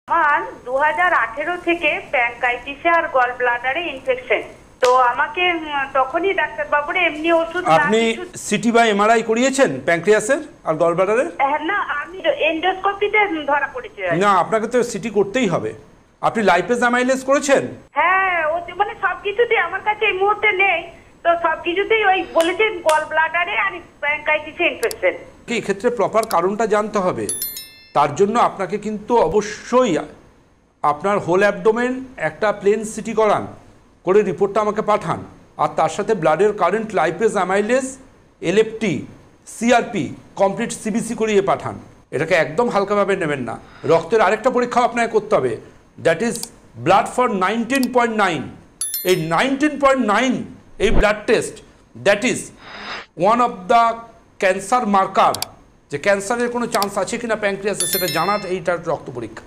আমার 2018 থেকে প্যানক্রাইটিসে আর গল ব্লাডারে ইনফেকশন। তো আমাকে তখনই ডাক্তারবাবুরা এমনি ওষুধ আপনি সিটি বা এমআরআই করিয়েছেন প্যানক্রিয়াসের আর গল ব্লাডারের? না, আমি এন্ডোস্কোপিতে ধরা পড়েছে। না, আপনাকে তো সিটি করতেই হবে। আপনি লাইপেজ অ্যামাইলেজ করেছেন? হ্যাঁ, ও মানে সবকিছুতেই আমার কাছে এই মুহূর্তে নেই, তো সবকিছুতেই ওই বলেছেন গল ব্লাডারে আর প্যানক্রাইটিসে ইনফেকশন। এই ক্ষেত্রে প্রপার কারণটা জানতে হবে। তার জন্য আপনাকে কিন্তু অবশ্যই আপনার হোল অ্যাবডোমেন একটা প্লেন সিটি করান, করে রিপোর্টটা আমাকে পাঠান, আর তার সাথে ব্লাডের current, lipase amylase, LFT, CRP complete CBC করিয়ে পাঠান। এটাকে একদম হালকাভাবে নেবেন না। রক্তের আরেকটা পরীক্ষাও আপনাকে করতে হবে, দ্যাট ইজ ব্লাড ফর 19.9। এই 19.9 এই blood test, that is one of the cancer marker, যে ক্যান্সারের কোনো চান্স আছে কিনা প্যানক্রিয়াসে সেটা জানার এইটার রক্ত পরীক্ষা।